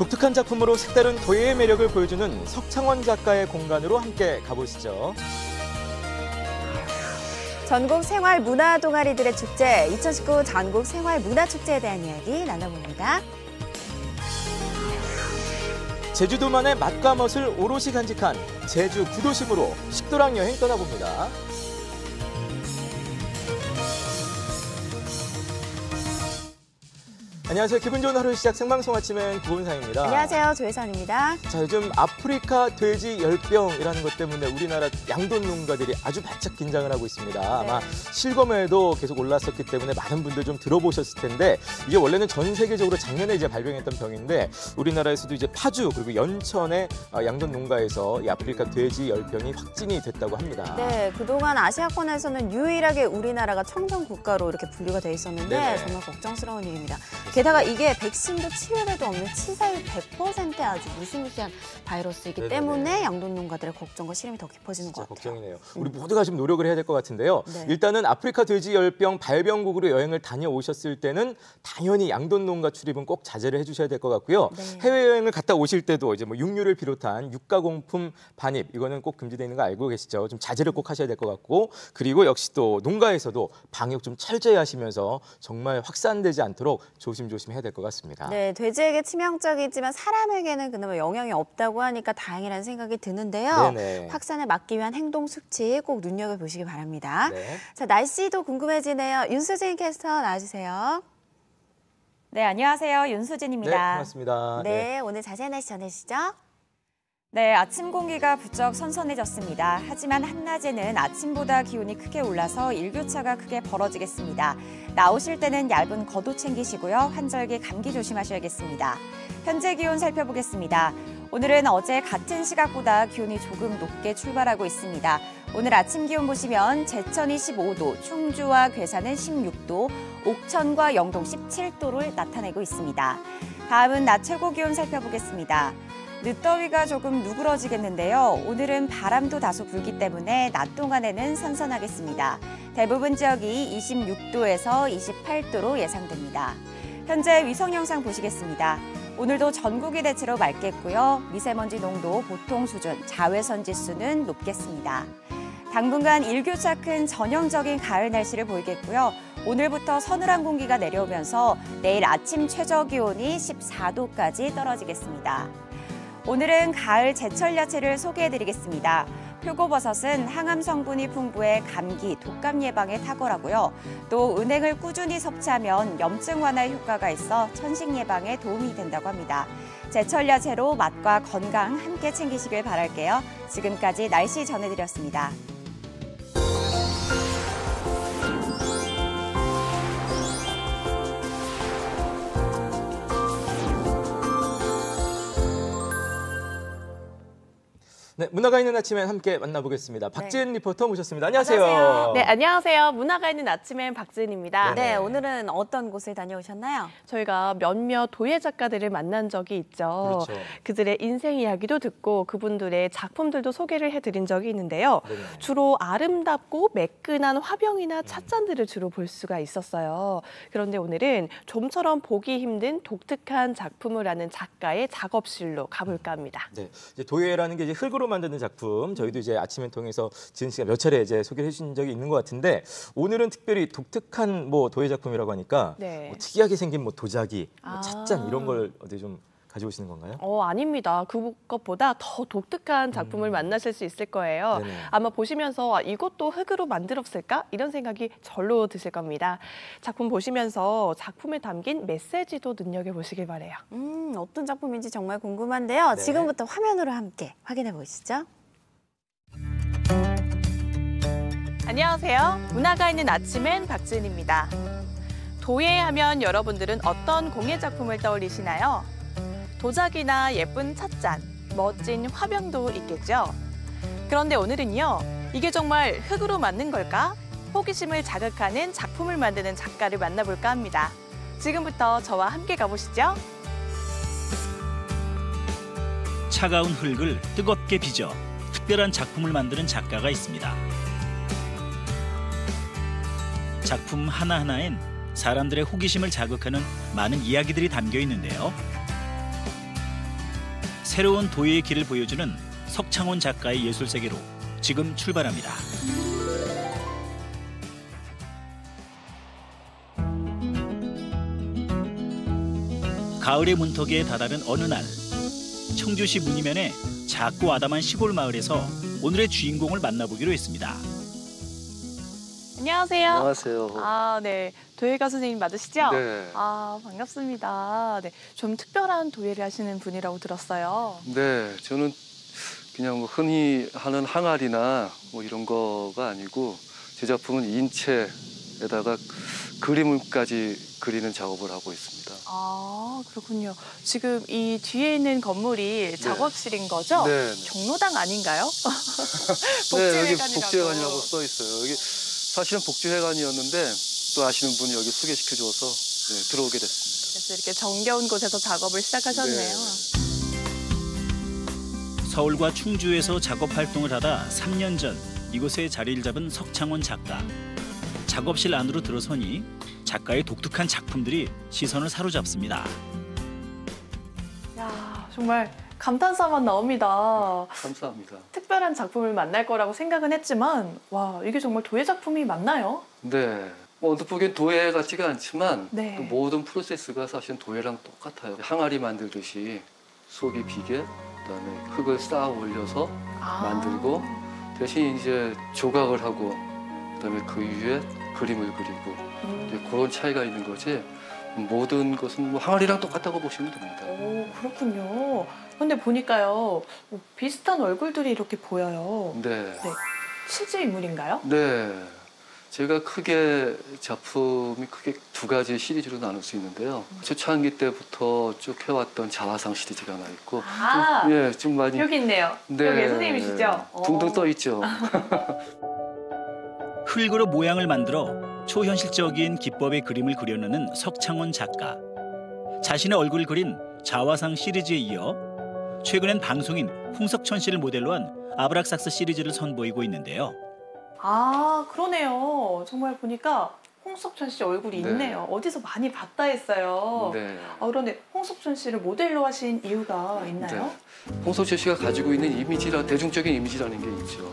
독특한 작품으로 색다른 도예의 매력을 보여주는 석창원 작가의 공간으로 함께 가보시죠. 전국 생활 문화 동아리들의 축제, 2019 전국 생활 문화 축제에 대한 이야기 나눠봅니다. 제주도만의 맛과 멋을 오롯이 간직한 제주 구도심으로 식도락 여행 떠나봅니다. 안녕하세요. 기분 좋은 하루 시작 생방송 아침엔 구본상입니다. 안녕하세요. 조혜선입니다. 자, 요즘 아프리카 돼지 열병이라는 것 때문에 우리나라 양돈 농가들이 아주 바짝 긴장을 하고 있습니다. 아마 실검에도 계속 올랐었기 때문에 많은 분들 좀 들어보셨을 텐데 이게 원래는 전 세계적으로 작년에 이제 발병했던 병인데 우리나라에서도 이제 파주 그리고 연천의 양돈 농가에서 이 아프리카 돼지 열병이 확진이 됐다고 합니다. 네, 그동안 아시아권에서는 유일하게 우리나라가 청정 국가로 이렇게 분류가 돼 있었는데 네네. 정말 걱정스러운 일입니다. 게다가 이게 백신도 치료제도 없는 치사율 100%의 아주 무시무시한 바이러스이기 네네네. 때문에 양돈 농가들의 걱정과 시름이 더 깊어지는 것 같아요. 걱정이네요. 우리 모두가 좀 노력을 해야 될 것 같은데요. 네. 일단은 아프리카 돼지 열병 발병국으로 여행을 다녀오셨을 때는 당연히 양돈 농가 출입은 꼭 자제를 해주셔야 될 것 같고요. 네. 해외여행을 갔다 오실 때도 이제 뭐 육류를 비롯한 유가공품 반입 이거는 꼭 금지되어 있는 거 알고 계시죠? 좀 자제를 꼭 하셔야 될 것 같고 그리고 역시 또 농가에서도 방역 좀 철저히 하시면서 정말 확산되지 않도록 조심조심 해야 될 것 같습니다. 네, 돼지에게 치명적이지만 사람에게는 그나마 영향이 없다고 하니까 다행이라는 생각이 드는데요. 네네. 확산을 막기 위한 행동 수치 꼭 눈여겨보시기 바랍니다. 네. 자, 날씨도 궁금해지네요. 윤수진 캐스터 나와주세요. 네, 안녕하세요. 네, 윤수진입니다. 반갑습니다. 네, 오늘 자세한 날씨 전해주시죠. 네, 아침 공기가 부쩍 선선해졌습니다. 하지만 한낮에는 아침보다 기온이 크게 올라서 일교차가 크게 벌어지겠습니다. 나오실 때는 얇은 겉옷 챙기시고요. 환절기 감기 조심하셔야겠습니다. 현재 기온 살펴보겠습니다. 오늘은 어제 같은 시각보다 기온이 조금 높게 출발하고 있습니다. 오늘 아침 기온 보시면 제천이 15도, 충주와 괴산은 16도, 옥천과 영동 17도를 나타내고 있습니다. 다음은 낮 최고 기온 살펴보겠습니다. 늦더위가 조금 누그러지겠는데요. 오늘은 바람도 다소 불기 때문에 낮 동안에는 선선하겠습니다. 대부분 지역이 26도에서 28도로 예상됩니다. 현재 위성 영상 보시겠습니다. 오늘도 전국이 대체로 맑겠고요. 미세먼지 농도 보통 수준, 자외선 지수는 높겠습니다. 당분간 일교차 큰 전형적인 가을 날씨를 보이겠고요. 오늘부터 서늘한 공기가 내려오면서 내일 아침 최저 기온이 14도까지 떨어지겠습니다. 오늘은 가을 제철 야채를 소개해드리겠습니다. 표고버섯은 항암 성분이 풍부해 감기, 독감 예방에 탁월하고요. 또 은행을 꾸준히 섭취하면 염증 완화에 효과가 있어 천식 예방에 도움이 된다고 합니다. 제철 야채로 맛과 건강 함께 챙기시길 바랄게요. 지금까지 날씨 전해드렸습니다. 네, 문화가 있는 아침엔 함께 만나보겠습니다. 박지은 리포터 모셨습니다. 안녕하세요. 안녕하세요. 네, 안녕하세요. 문화가 있는 아침엔 박지은입니다. 네, 오늘은 어떤 곳을 다녀오셨나요? 저희가 몇몇 도예 작가들을 만난 적이 있죠. 그렇죠. 그들의 인생 이야기도 듣고 그분들의 작품들도 소개를 해드린 적이 있는데요. 네네. 주로 아름답고 매끈한 화병이나 찻잔들을 주로 볼 수가 있었어요. 그런데 오늘은 좀처럼 보기 힘든 독특한 작품을 하는 작가의 작업실로 가볼까 합니다. 네, 이제 도예라는 게 이제 흙으로 만드는 작품 저희도 이제 아침엔 통해서 지은 씨가 몇 차례 이제 소개해 주신 적이 있는 것 같은데 오늘은 특별히 독특한 뭐 도예 작품이라고 하니까 네. 뭐 특이하게 생긴 뭐 도자기, 뭐 아. 찻잔 이런 걸 어디 좀 가져오시는 건가요? 아닙니다. 그것보다 더 독특한 작품을 만나실 수 있을 거예요. 네네. 아마 보시면서 이것도 흙으로 만들었을까? 이런 생각이 절로 드실 겁니다. 작품 보시면서 작품에 담긴 메시지도 눈여겨보시길 바래요. 어떤 작품인지 정말 궁금한데요. 네. 지금부터 화면으로 함께 확인해 보시죠. 안녕하세요. 문화가 있는 아침엔 박지은입니다. 도예하면 여러분들은 어떤 공예 작품을 떠올리시나요? 도자기나 예쁜 찻잔, 멋진 화병도 있겠죠? 그런데 오늘은요, 이게 정말 흙으로 만든 걸까? 호기심을 자극하는 작품을 만드는 작가를 만나볼까 합니다. 지금부터 저와 함께 가보시죠. 차가운 흙을 뜨겁게 빚어 특별한 작품을 만드는 작가가 있습니다. 작품 하나하나엔 사람들의 호기심을 자극하는 많은 이야기들이 담겨 있는데요. 새로운 도예의 길을 보여주는 석창원 작가의 예술 세계로 지금 출발합니다. 가을의 문턱에 다다른 어느 날, 청주시 문이면의 작고 아담한 시골 마을에서 오늘의 주인공을 만나보기로 했습니다. 안녕하세요. 안녕하세요. 아, 네. 도예가 선생님 맞으시죠? 네. 아, 반갑습니다. 네. 좀 특별한 도예를 하시는 분이라고 들었어요. 네, 저는 그냥 뭐 흔히 하는 항아리나 뭐 이런 거가 아니고 제 작품은 인체에다가 그림을까지 그리는 작업을 하고 있습니다. 아, 그렇군요. 지금 이 뒤에 있는 건물이 작업실인 거죠? 네. 경로당 아닌가요? 네, 여기 복지회관이라고. 복지회관이라고 써 있어요. 여기 사실은 복지회관이었는데 또 아시는 분이 여기 소개시켜줘서 들어오게 됐습니다. 그래서 이렇게 정겨운 곳에서 작업을 시작하셨네요. 서울과 충주에서 작업 활동을 하다 3년 전 이곳에 자리를 잡은 석창원 작가. 작업실 안으로 들어서니 작가의 독특한 작품들이 시선을 사로잡습니다. 야, 정말 감탄사만 나옵니다. 감사합니다. 특별한 작품을 만날 거라고 생각은 했지만 와, 이게 정말 도예 작품이 맞나요? 네. 뭐 언뜻 보기엔 도예 같지가 않지만 네. 그 모든 프로세스가 사실은 도예랑 똑같아요. 항아리 만들듯이 속이 비계, 그다음에 흙을 쌓아 올려서 만들고 대신 이제 조각을 하고 그다음에 그 위에 그림을 그리고 이제 그런 차이가 있는 거지 모든 것은 뭐 항아리랑 똑같다고 보시면 됩니다. 오, 그렇군요. 근데 보니까요, 비슷한 얼굴들이 이렇게 보여요. 네. 실제 인물인가요? 네. 제가 작품이 크게 두 가지 시리즈로 나눌 수 있는데요. 초창기 때부터 쭉 해왔던 자화상 시리즈가 하나 있고, 아, 좀 많이 여기 있네요. 네, 여기 선생님이시죠? 둥둥 떠 있죠. 흙으로 모양을 만들어 초현실적인 기법의 그림을 그려내는 석창원 작가. 자신의 얼굴을 그린 자화상 시리즈에 이어 최근엔 방송인 홍석천 씨를 모델로 한 아브락삭스 시리즈를 선보이고 있는데요. 아, 그러네요. 정말 보니까 홍석천 씨 얼굴이 네. 있네요. 어디서 많이 봤다 했어요. 네. 그런데 홍석천 씨를 모델로 하신 이유가 있나요? 네. 홍석천 씨가 가지고 있는 대중적인 이미지라는 게 있죠.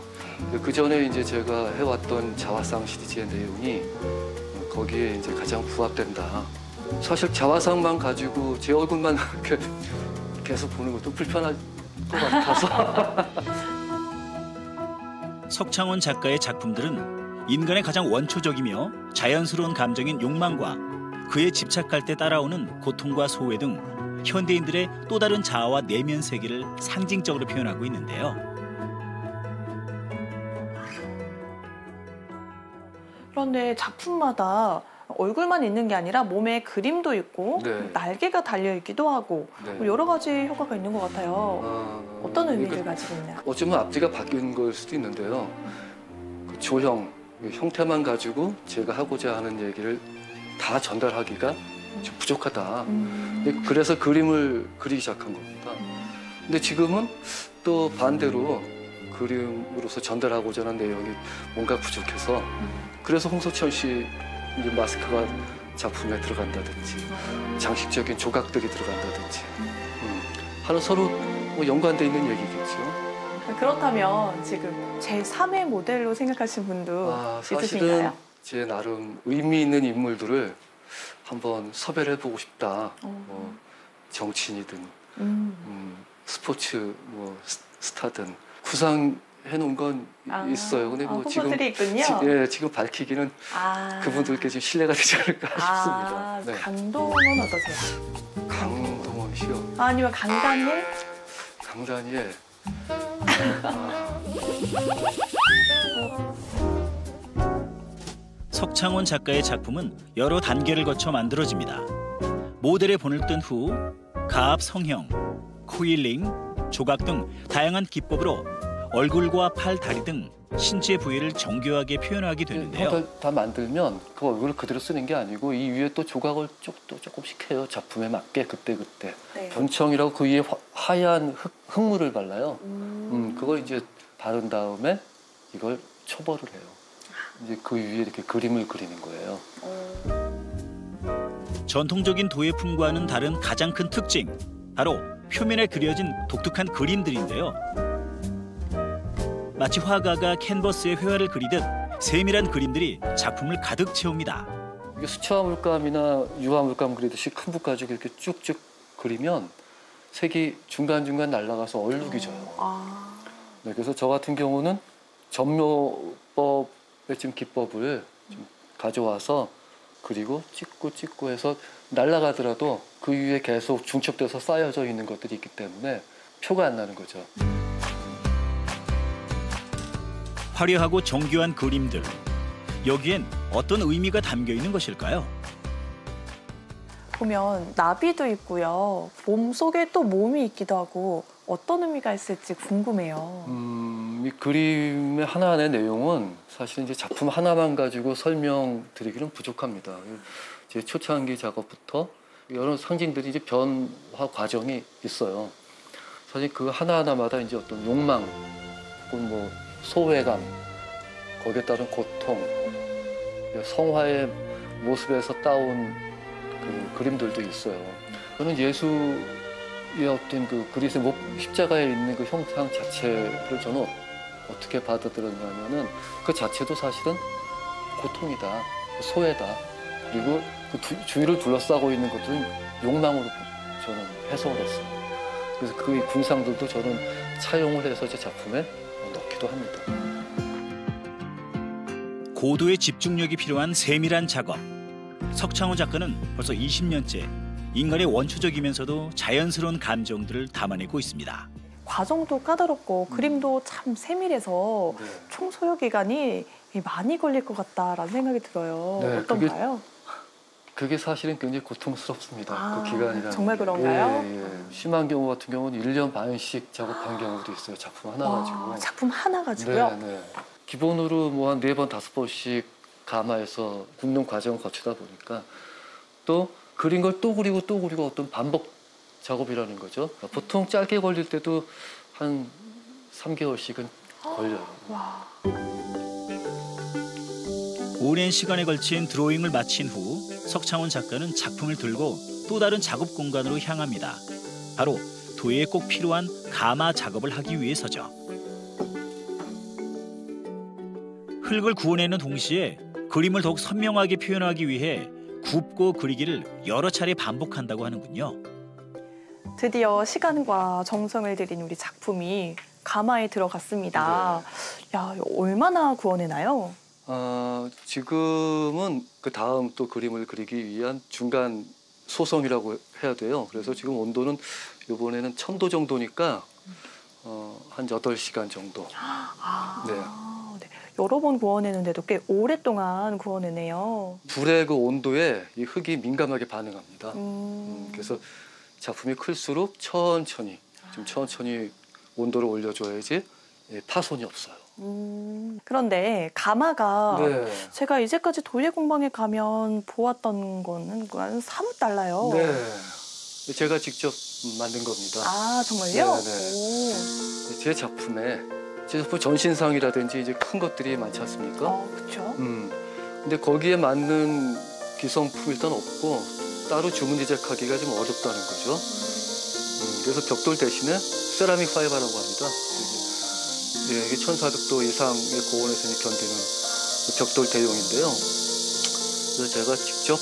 그 전에 이제 제가 해왔던 자화상 시리즈의 내용이 거기에 이제 가장 부합된다. 사실 자화상만 가지고 제 얼굴만 이렇게 계속 보는 것도 불편할 것 같아서. 석창원 작가의 작품들은 인간의 가장 원초적이며 자연스러운 감정인 욕망과 그에 집착할 때 따라오는 고통과 소외 등 현대인들의 또 다른 자아와 내면 세계를 상징적으로 표현하고 있는데요. 그런데 작품마다 얼굴만 있는 게 아니라 몸에 그림도 있고 네. 날개가 달려있기도 하고 네. 여러 가지 효과가 있는 것 같아요. 어떤 의미를 가지고 있나요? 어쩌면 앞뒤가 바뀐 걸 수도 있는데요. 그 조형, 형태만 가지고 제가 하고자 하는 얘기를 다 전달하기가 좀 부족하다. 그래서 그림을 그리기 시작한 겁니다. 근데 지금은 또 반대로 그림으로서 전달하고자 하는 내용이 뭔가 부족해서 그래서 홍석천 씨 이제 마스크가 작품에 들어간다든지 장식적인 조각들이 들어간다든지 하는 서로 뭐 연관돼 있는 얘기겠죠. 그렇다면 지금 제3의 모델로 생각하신 분도 사실은 있으신가요? 제 나름 의미 있는 인물들을 한번 섭외를 해보고 싶다. 뭐 정치인이든 스포츠 뭐 스타든 구상해놓은 건 있어요. 근데 뭐 후보들이 있군요. 지금 밝히기는 그분들께 좀 신뢰가 되지 않을까 싶습니다. 네. 강동원 어떠세요? 강동원 씨요. 아니면 강다니엘? 강다니엘. 석창원 작가의 작품은 여러 단계를 거쳐 만들어집니다. 모델에 본을 뜬 후 가압 성형, 코일링, 조각 등 다양한 기법으로 얼굴과 팔, 다리 등 신체 부위를 정교하게 표현하게 되는데요. 다 만들면 그 얼굴을 그대로 쓰는 게 아니고 이 위에 또 조각을 또 조금씩 해요. 작품에 맞게 그때그때. 네. 분청이라고 그 위에 하얀 흙물을 발라요. 그걸 이제 바른 다음에 이걸 초벌을 해요. 이제 그 위에 이렇게 그림을 그리는 거예요. 전통적인 도예품과는 다른 가장 큰 특징, 바로 표면에 그려진 독특한 그림들인데요. 마치 화가가 캔버스에 회화를 그리듯 세밀한 그림들이 작품을 가득 채웁니다. 이게 수채화 물감이나 유화 물감 그리듯이 큰 붓 가지고 이렇게 쭉쭉 그리면 색이 중간중간 날아가서 얼룩이 져요. 네, 그래서 저 같은 경우는 점묘법의 지금 기법을 좀 가져와서 그리고 찍고 해서 날아가더라도 그 위에 계속 중첩돼서 쌓여져 있는 것들이 있기 때문에 표가 안 나는 거죠. 화려하고 정교한 그림들. 여기엔 어떤 의미가 담겨 있는 것일까요? 보면 나비도 있고요. 몸 속에 또 몸이 있기도 하고 어떤 의미가 있을지 궁금해요. 이 그림의 하나하나의 내용은 사실 이제 작품 하나만 가지고 설명드리기는 부족합니다. 제 초창기 작업부터 여러 상징들이 이제 변화 과정이 있어요. 사실 그 하나하나마다 이제 어떤 욕망, 혹은 뭐 소외감, 거기에 따른 고통, 성화의 모습에서 따온 그 그림들도 있어요. 저는 예수의 어떤 그 그리스의 십자가에 있는 그 형상 자체를 저는 어떻게 받아들였냐면은 그 자체도 사실은 고통이다, 소외다. 그리고 그 주위를 둘러싸고 있는 것들은 욕망으로 저는 해석을 했어요. 그래서 그 군상들도 저는 차용을 해서 제 작품에 넣기도 합니다. 고도의 집중력이 필요한 세밀한 작업. 석창호 작가는 벌써 20년째 인간의 원초적이면서도 자연스러운 감정들을 담아내고 있습니다. 과정도 까다롭고 그림도 참 세밀해서 총 소요 기간이 많이 걸릴 것 같다라는 생각이 들어요. 네, 어떤가요? 그게 사실은 굉장히 고통스럽습니다. 그 기간이라는 정말 게. 그런가요? 예. 심한 경우 같은 경우는 1년 반씩 작업한 경우도 있어요. 작품 하나 가지고. 작품 하나 가지고요? 네. 기본으로 뭐 한 4번, 5번씩 가마에서 굽는 과정을 거치다 보니까 또 그린 걸 또 그리고 또 그리고 어떤 반복 작업이라는 거죠. 보통 짧게 걸릴 때도 한 3개월씩은 걸려요. 와. 오랜 시간에 걸친 드로잉을 마친 후 석창훈 작가는 작품을 들고 또 다른 작업 공간으로 향합니다. 바로 도예에 꼭 필요한 가마 작업을 하기 위해서죠. 흙을 구워내는 동시에 그림을 더욱 선명하게 표현하기 위해 굽고 그리기를 여러 차례 반복한다고 하는군요. 드디어 시간과 정성을 들인 우리 작품이 가마에 들어갔습니다. 야, 얼마나 구워내나요? 지금은 그 다음 또 그림을 그리기 위한 중간 소성이라고 해야 돼요. 그래서 지금 온도는 이번에는 1000도 정도니까 한 8시간 정도. 네. 네. 여러 번 구워내는데도 꽤 오랫동안 구워내네요. 불의 그 온도에 이 흙이 민감하게 반응합니다. 그래서 작품이 클수록 천천히 온도를 올려줘야지 파손이 없어요. 그런데 가마가 네. 제가 이제까지 도예 공방에 가면 보았던 거는 사뭇 달라요. 네. 제가 직접 만든 겁니다. 아, 정말요? 네네. 제 작품에 전신상이라든지 이제 큰 것들이 많지 않습니까? 그렇죠. 근데 거기에 맞는 기성품이 일단 없고 따로 주문 제작하기가 좀 어렵다는 거죠. 그래서 벽돌 대신에 세라믹 파이버라고 합니다. 이게 1400도 이상의 고온에서 견디는 벽돌 대용인데요. 그래서 제가 직접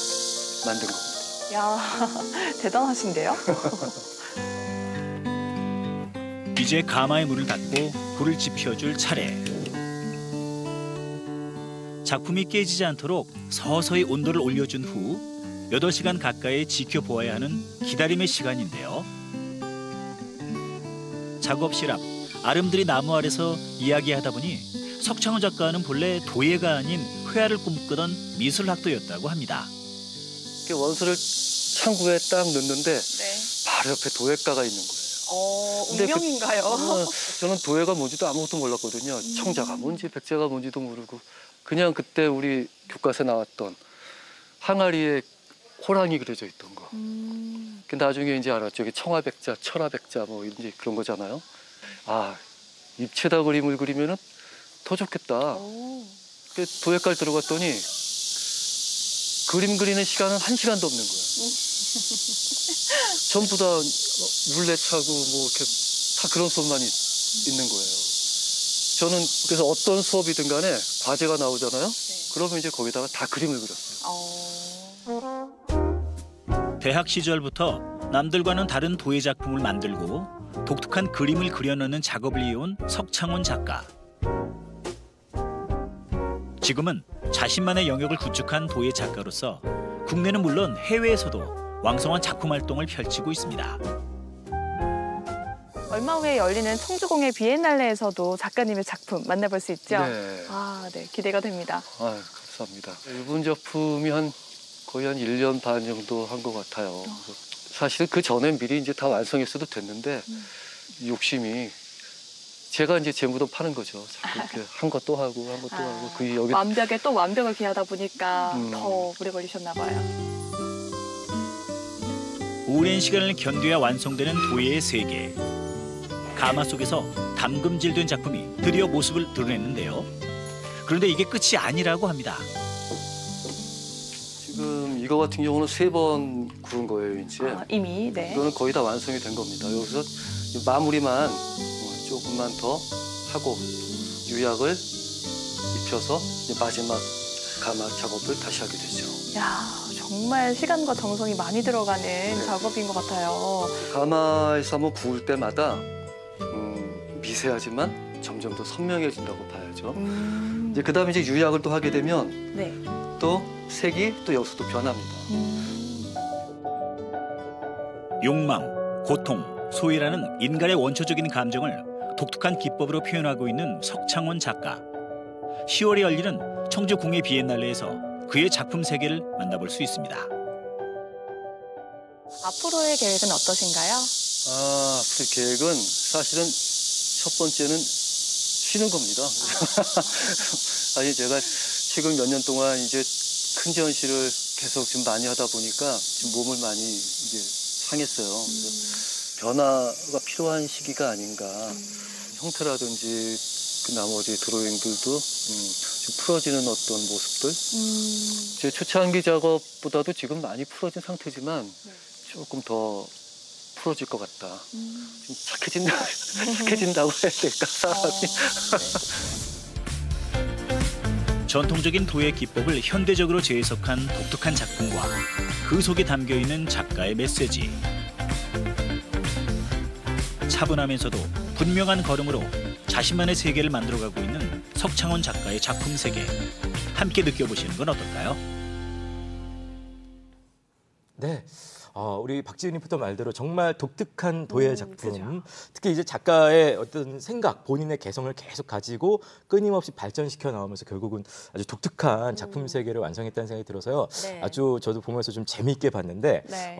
만든 겁니다. 야, 대단하신데요? 이제 가마에 물을 닫고 불을 지펴줄 차례. 작품이 깨지지 않도록 서서히 온도를 올려준 후 8시간 가까이 지켜보아야 하는 기다림의 시간인데요. 작업실 앞 아름드리 나무 아래서 이야기하다 보니 석창훈 작가는 본래 도예가 아닌 회화를 꿈꾸던 미술학도였다고 합니다. 원수를 창구에 딱 넣는데 바로 옆에 도예가가 있는 거예요. 운명인가요? 저는 도예가 뭔지도 아무것도 몰랐거든요. 청자가 뭔지 백자가 뭔지도 모르고 그냥 그때 우리 교과서에 나왔던 항아리에 호랑이 그려져 있던 거. 나중에 이제 알았죠. 이게 청아백자, 철아백자 뭐 이제 그런 거잖아요. 아, 입체다 그림을 그리면은 더 좋겠다. 도예과를 들어갔더니 그림 그리는 시간은 1시간도 없는 거예요. 전부 다 물레 차고 뭐 이렇게 다 그런 수업만 있는 거예요. 저는 그래서 어떤 수업이든 간에 과제가 나오잖아요. 그러면 이제 거기다가 다 그림을 그렸어요. 대학 시절부터 남들과는 다른 도예 작품을 만들고 독특한 그림을 그려내는 작업을 이어온 석창원 작가. 지금은 자신만의 영역을 구축한 도예 작가로서 국내는 물론 해외에서도 왕성한 작품 활동을 펼치고 있습니다. 얼마 후에 열리는 청주공예 비엔날레에서도 작가님의 작품 만나볼 수 있죠? 네. 아, 네. 기대가 됩니다. 아, 감사합니다. 일본 작품이 거의 한 1년 반 정도 한 것 같아요. 사실 그 전에 미리 이제 다 완성했어도 됐는데 욕심이 제가 이제 제 무덤 파는 거죠. 자꾸 이렇게 한 것 또 하고 한 것 또 하고 그 여기 완벽에 또 완벽을 기하다 보니까 더 오래 걸리셨나 봐요. 오랜 시간을 견뎌야 완성되는 도예의 세계. 가마 속에서 담금질된 작품이 드디어 모습을 드러냈는데요. 그런데 이게 끝이 아니라고 합니다. 지금 이거 같은 경우는 3번 구운 거예요, 이제. 아, 이미, 네. 이거는 거의 다 완성이 된 겁니다. 여기서 마무리만 조금만 더 하고 유약을 입혀서 이제 마지막 가마 작업을 다시 하게 되죠. 야, 정말 시간과 정성이 많이 들어가는 작업인 것 같아요. 가마에서 한번 구울 때마다 미세하지만 점점 더 선명해진다고 봐야죠. 이제 그다음에 이제 유약을 또 하게 되면 네. 또 색이 또 여기서 또 변합니다. 욕망, 고통, 소외라는 인간의 원초적인 감정을 독특한 기법으로 표현하고 있는 석창원 작가. 10월에 열리는 청주 공예 비엔날레에서 그의 작품 세계를 만나볼 수 있습니다. 앞으로의 계획은 어떠신가요? 그 계획은 사실은 첫 번째는 쉬는 겁니다. 아니 제가 지금 몇 년 동안 이제 큰 전시를 계속 좀 많이 하다 보니까 지금 몸을 많이 이제 상했어요. 그래서 변화가 필요한 시기가 아닌가. 형태라든지 그 나머지 드로잉들도 좀 풀어지는 어떤 모습들. 제 초창기 작업보다도 지금 많이 풀어진 상태지만 조금 더 풀어질 것 같다. 좀 착해진다고 해야 될까, 사람이. 전통적인 도예 기법을 현대적으로 재해석한 독특한 작품과 그 속에 담겨있는 작가의 메시지. 차분하면서도 분명한 걸음으로 자신만의 세계를 만들어가고 있는 석창원 작가의 작품 세계. 함께 느껴보시는 건 어떨까요? 네. 우리 박지은 리포터 말대로 정말 독특한 도예 작품, 특히 이제 작가의 어떤 생각, 본인의 개성을 계속 가지고 끊임없이 발전시켜 나오면서 결국은 아주 독특한 작품 세계를 완성했다는 생각이 들어서요. 네. 아주 저도 보면서 좀 재미있게 봤는데 네.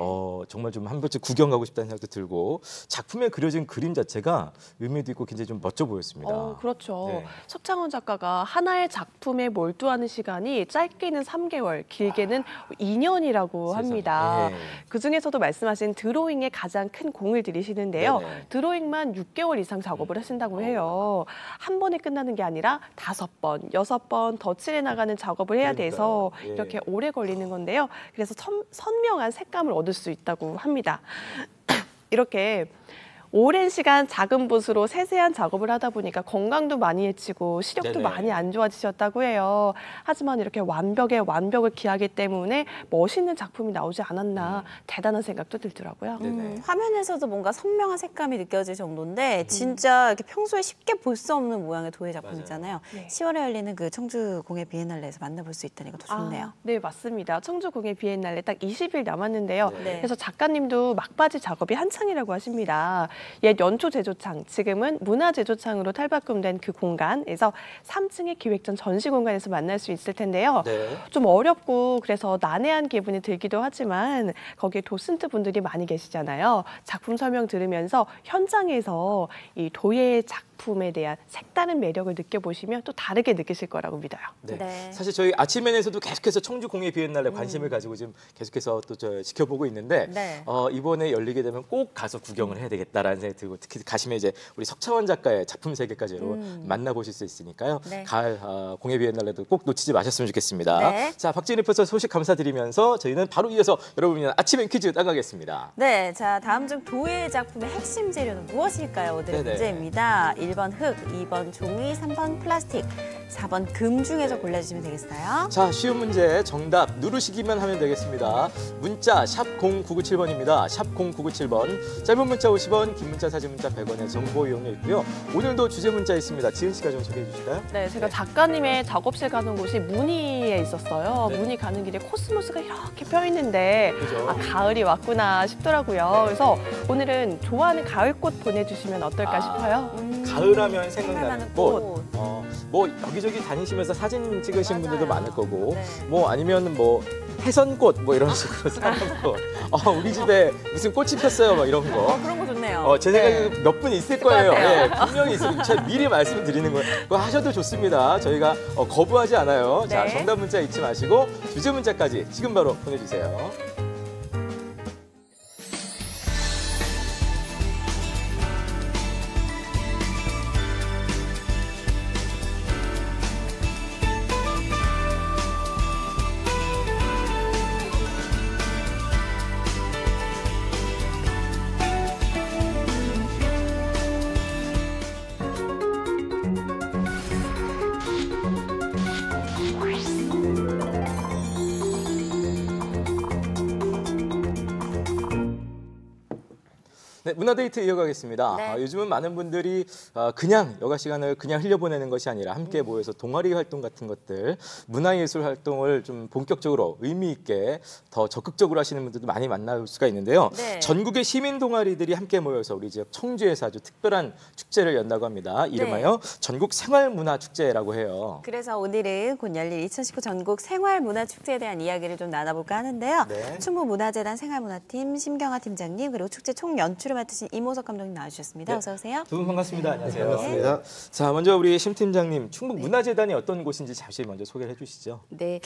정말 좀 한 번쯤 구경 가고 싶다는 생각도 들고 작품에 그려진 그림 자체가 의미도 있고 굉장히 좀 멋져 보였습니다. 그렇죠. 네. 석창원 작가가 하나의 작품에 몰두하는 시간이 짧게는 3개월, 길게는 2년이라고 합니다. 네. 그중에서도 말씀하신 드로잉에 가장 큰 공을 들이시는데요. 네네. 드로잉만 6개월 이상 작업을 하신다고 해요. 한 번에 끝나는 게 아니라 5번, 6번 더 칠해 나가는 작업을 해야 돼서 그러니까요. 예. 이렇게 오래 걸리는 건데요. 그래서 선명한 색감을 얻을 수 있다고 합니다. 이렇게 오랜 시간 작은 붓으로 세세한 작업을 하다 보니까 건강도 많이 해치고 시력도 네네. 많이 안 좋아지셨다고 해요. 하지만 이렇게 완벽에 완벽을 기하기 때문에 멋있는 작품이 나오지 않았나 대단한 생각도 들더라고요. 네네. 화면에서도 뭔가 선명한 색감이 느껴질 정도인데 진짜 이렇게 평소에 쉽게 볼 수 없는 모양의 도예 작품이잖아요. 네. 10월에 열리는 그 청주 공예 비엔날레에서 만나볼 수 있다니까 더 좋네요. 네, 맞습니다. 청주 공예 비엔날레 딱 20일 남았는데요. 네. 그래서 작가님도 막바지 작업이 한창이라고 하십니다. 옛 연초 제조창, 지금은 문화 제조창으로 탈바꿈된 그 공간에서 3층의 기획전 전시 공간에서 만날 수 있을 텐데요. 네. 좀 어렵고 그래서 난해한 기분이 들기도 하지만 거기에 도슨트 분들이 많이 계시잖아요. 작품 설명 들으면서 현장에서 이 도예의 작품에 대한 색다른 매력을 느껴보시면 또 다르게 느끼실 거라고 믿어요. 네. 네. 사실 저희 아침엔에서도 계속해서 청주 공예 비엔날레 관심을 가지고 지금 계속해서 또 지켜보고 있는데 네. 이번에 열리게 되면 꼭 가서 구경을 해야 되겠다라는 생각이 들고 특히 가시면 이제 우리 석차원 작가의 작품 세계까지 만나보실 수 있으니까요. 네. 가을 공예 비엔날레도 꼭 놓치지 마셨으면 좋겠습니다. 네. 자, 박지은 리포터 소식 감사드리면서 저희는 바로 이어서 여러분을 위한 아침엔 퀴즈 나가겠습니다. 네, 자 다음 중 도예 작품의 핵심 재료는 무엇일까요? 오늘의 네네. 문제입니다. 1번 흙, 2번 종이, 3번 플라스틱, 4번 금 중에서 골라주시면 되겠어요. 자, 쉬운 문제 정답 누르시기만 하면 되겠습니다. 문자 샵 0997번입니다. 샵 0997번. 짧은 문자 50원, 긴 문자 사진 문자 100원의 정보 이용료 있고요. 오늘도 주제 문자 있습니다. 지은 씨가 좀 소개해 주실까요? 네, 제가 작가님의 작업실 가는 곳이 문의에 있었어요. 네. 문의 가는 길에 코스모스가 이렇게 펴 있는데 그죠? 가을이 왔구나 싶더라고요. 그래서 오늘은 좋아하는 가을꽃 보내주시면 어떨까 싶어요. 가을하면 생각나는 꽃. 꽃. 뭐 여기저기 다니시면서 사진 찍으신 분들도 맞아요. 많을 거고 네. 뭐 아니면 뭐 해선꽃 뭐 이런 식으로 사는 거. 우리 집에 무슨 꽃이 폈어요 뭐 이런 거. 그런 거 좋네요. 제 생각에 몇 분 있을 거예요. 같아요. 네, 분명히 있어요. 제가 미리 말씀드리는 거예요. 그거 하셔도 좋습니다. 저희가 거부하지 않아요. 자, 네. 정답 문자 잊지 마시고 주제 문자까지 지금 바로 보내주세요. 네, 문화데이트 이어가겠습니다. 네. 요즘은 많은 분들이 그냥 여가 시간을 그냥 흘려보내는 것이 아니라 함께 모여서 동아리 활동 같은 것들, 문화예술 활동을 좀 본격적으로 의미 있게 더 적극적으로 하시는 분들도 많이 만날 수가 있는데요. 네. 전국의 시민 동아리들이 함께 모여서 우리 지역 청주에서 아주 특별한 축제를 연다고 합니다. 이름하여 전국 생활문화축제라고 해요. 그래서 오늘은 곧 열릴 2019 전국 생활문화축제에 대한 이야기를 좀 나눠볼까 하는데요. 네. 충북문화재단 생활문화팀 심경아 팀장님 그리고 축제 총 연출을 맡으신 이모석 감독님 나와주셨습니다. 네. 어서 오세요. 두 분 반갑습니다. 안녕하세요. 반갑습니다. 자, 먼저 우리 심 팀장님, 충북문화재단이 어떤 곳인지 잠시 먼저 소개를 해주시죠. 네,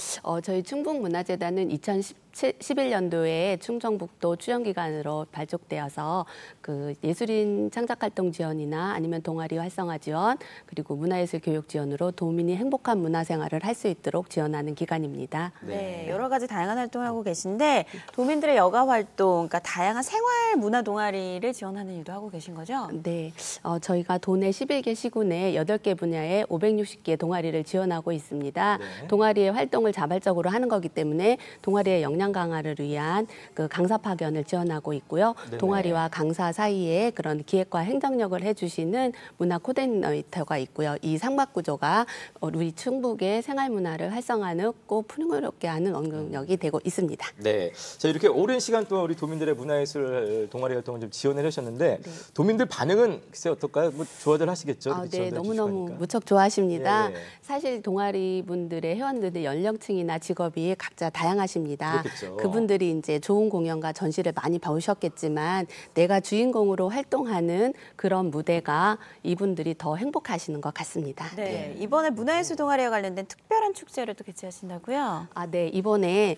저희 충북문화재단은 2011년도에 충청북도 출연기관으로 발족되어서 그 예술인 창작활동 지원이나 아니면 동아리 활성화 지원 그리고 문화예술 교육 지원으로 도민이 행복한 문화생활을 할 수 있도록 지원하는 기관입니다. 네, 여러 가지 다양한 활동을 하고 계신데 도민들의 여가 활동, 그러니까 다양한 생활 문화 동아리를 지원하는 일도 하고 계신 거죠? 네, 저희가 도내 11개 시군에 8개 분야에 560개 동아리를 지원하고 있습니다. 네. 동아리의 활동을 자발적으로 하는 거기 때문에 동아리의 역량 강화를 위한 그 강사 파견을 지원하고 있고요. 네네. 동아리와 강사 사이에 그런 기획과 행정력을 해주시는 문화 코디네이터가 있고요. 이 상박 구조가 우리 충북의 생활 문화를 활성화하고 풍요롭게 하는 원동력이 되고 있습니다. 네, 자 이렇게 오랜 시간 동안 우리 도민들의 문화예술 동아리 활동을 좀 지원을 해주셨는데 도민들 반응은 글쎄 어떨까요? 뭐 좋아들 하시겠죠? 이렇게 네, 지원을 너무너무 해주시니까. 무척 좋아하십니다. 예, 예. 사실 동아리 분들의 회원들의 연령층이나 직업이 각자 다양하십니다. 그렇겠죠. 그분들이 이제 좋은 공연과 전시를 많이 봐오셨겠지만 내가 주인공으로 활동하는 그런 무대가 이분들이 더 행복하시는 것 같습니다. 네, 이번에 문화예술 동아리와 관련된 특별한 축제를 또 개최하신다고요? 네, 이번에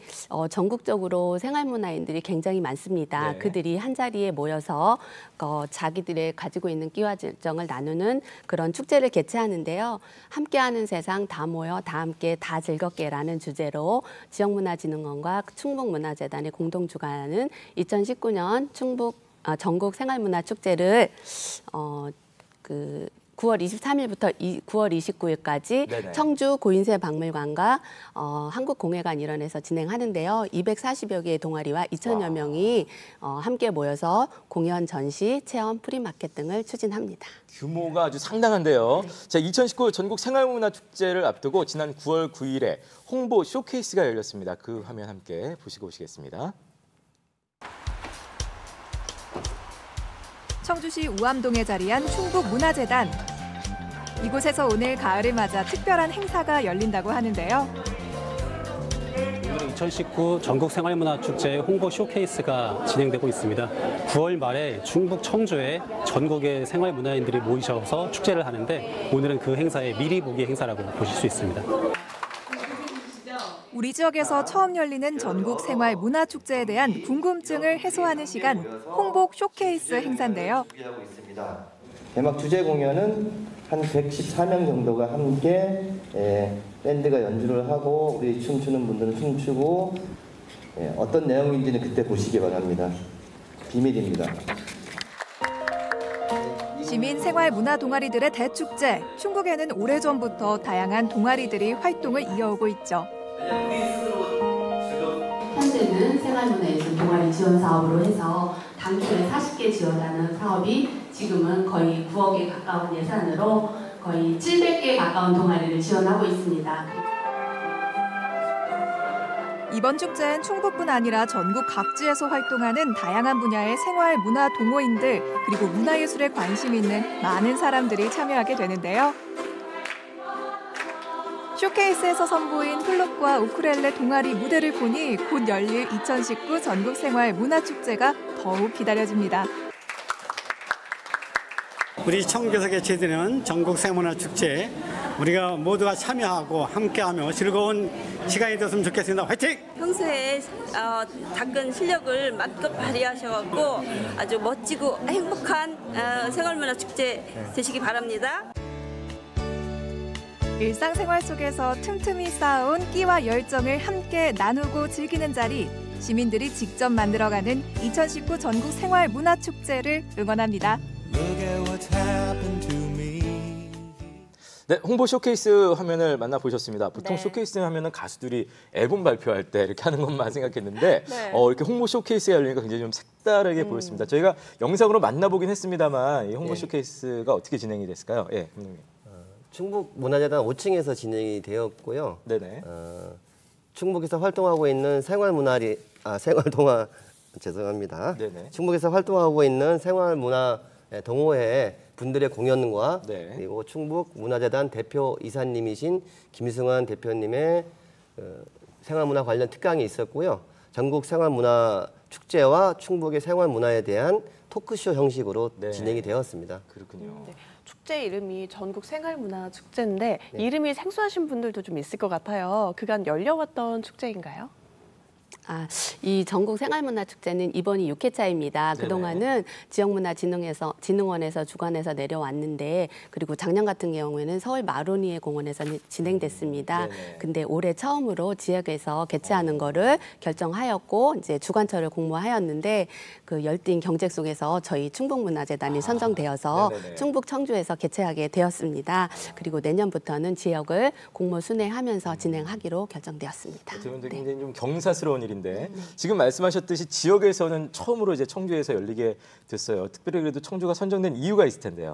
전국적으로 생활문화인들이 굉장히 많습니다. 네. 그들이 한 자리에 모여서 자기들의 가지고 있는 끼와 정을 나누는 그런 축제를 개최하는데요. 함께하는 세상 다 모여 다 함께 다 즐겁게라는 주제로 지역문화진흥원과 충북문화재단이 공동 주관하는 2019년 전국 생활문화축제를 9월 23일부터 9월 29일까지 네네. 청주 고인세 박물관과 한국공예관 일원에서 진행하는데요. 240여 개의 동아리와 2천여 명이 함께 모여서 공연, 전시, 체험, 프리마켓 등을 추진합니다. 규모가 아주 상당한데요. 자, 2019 전국 생활문화축제를 앞두고 지난 9월 9일에 홍보 쇼케이스가 열렸습니다. 그 화면 함께 보시고 오시겠습니다. 청주시 우암동에 자리한 충북문화재단. 이곳에서 오늘 가을을 맞아 특별한 행사가 열린다고 하는데요. 오늘은 2019 전국생활문화축제 홍보 쇼케이스가 진행되고 있습니다. 9월 말에 충북 청주에 전국의 생활문화인들이 모이셔서 축제를 하는데 오늘은 그 행사의 미리 보기 행사라고 보실 수 있습니다. 우리 지역에서 처음 열리는 전국 생활 문화 축제에 대한 궁금증을 해소하는 시간 홍복 쇼케이스 행사인데요. 개막 주제 공연은 한 114명 정도가 함께 밴드가 연주를 하고 우리 춤추는 분들은 춤추고 어떤 내용인지는 그때 보시기 바랍니다. 비밀입니다. 시민 생활 문화 동아리들의 대축제. 충북에는 오래전부터 다양한 동아리들이 활동을 이어오고 있죠. 현재는 생활문화예술 동아리 지원 사업으로 해서 당초에 40개 지원하는 사업이 지금은 거의 9억에 가까운 예산으로 거의 700개 가까운 동아리를 지원하고 있습니다. 이번 축제는 충북뿐 아니라 전국 각지에서 활동하는 다양한 분야의 생활 문화 동호인들 그리고 문화예술에 관심 있는 많은 사람들이 참여하게 되는데요. 쇼케이스에서 선보인 플룻과 우쿨렐레 동아리 무대를 보니 곧 열릴 2019 전국생활문화축제가 더욱 기다려집니다. 우리 청주에서 개최되는 전국생활문화축제 우리가 모두가 참여하고 함께하며 즐거운 시간이 되었으면 좋겠습니다. 화이팅! 평소에 닦은 실력을 마음껏 발휘하셔서 아주 멋지고 행복한 생활문화축제 되시기 바랍니다. 일상생활 속에서 틈틈이 쌓아온 끼와 열정을 함께 나누고 즐기는 자리, 시민들이 직접 만들어가는 2019 전국 생활문화축제를 응원합니다. 네, 홍보 쇼케이스 화면을 만나보셨습니다. 보통 네. 쇼케이스 하면은 가수들이 앨범 발표할 때 이렇게 하는 것만 생각했는데 네. 이렇게 홍보 쇼케이스가 열리니까 굉장히 좀 색다르게 보였습니다. 저희가 영상으로 만나보긴 했습니다만 이 홍보 쇼케이스가 어떻게 진행이 됐을까요? 예, 감독님. 충북문화재단 5층에서 진행이 되었고요. 네네. 충북에서 활동하고 있는 죄송합니다. 네네. 충북에서 활동하고 있는 생활문화 동호회 분들의 공연과 네. 그리고 충북문화재단 대표 이사님이신 김승환 대표님의 생활문화 관련 특강이 있었고요. 전국 생활문화 축제와 충북의 생활문화에 대한 토크쇼 형식으로 진행이 되었습니다. 그렇군요. 네, 축제 이름이 전국 생활문화 축제인데 이름이 생소하신 분들도 좀 있을 것 같아요. 그간 열려왔던 축제인가요? 이 전국 생활문화 축제는 이번이 6회차입니다. 그동안은 지역문화진흥원에서 주관해서 내려왔는데 그리고 작년 같은 경우에는 서울 마로니에 공원에서 진행됐습니다. 근데 올해 처음으로 지역에서 개최하는 거를 결정하였고 이제 주관처를 공모하였는데 그 열띤 경쟁 속에서 저희 충북문화재단이 선정되어서 충북 청주에서 개최하게 되었습니다. 그리고 내년부터는 지역을 공모 순회하면서 진행하기로 결정되었습니다. 어떻게 보면 굉장히 좀 경사스러운 일인데 지금 말씀하셨듯이 지역에서는 처음으로 이제 청주에서 열리게 됐어요. 특별히 그래도 청주가 선정된 이유가 있을 텐데요.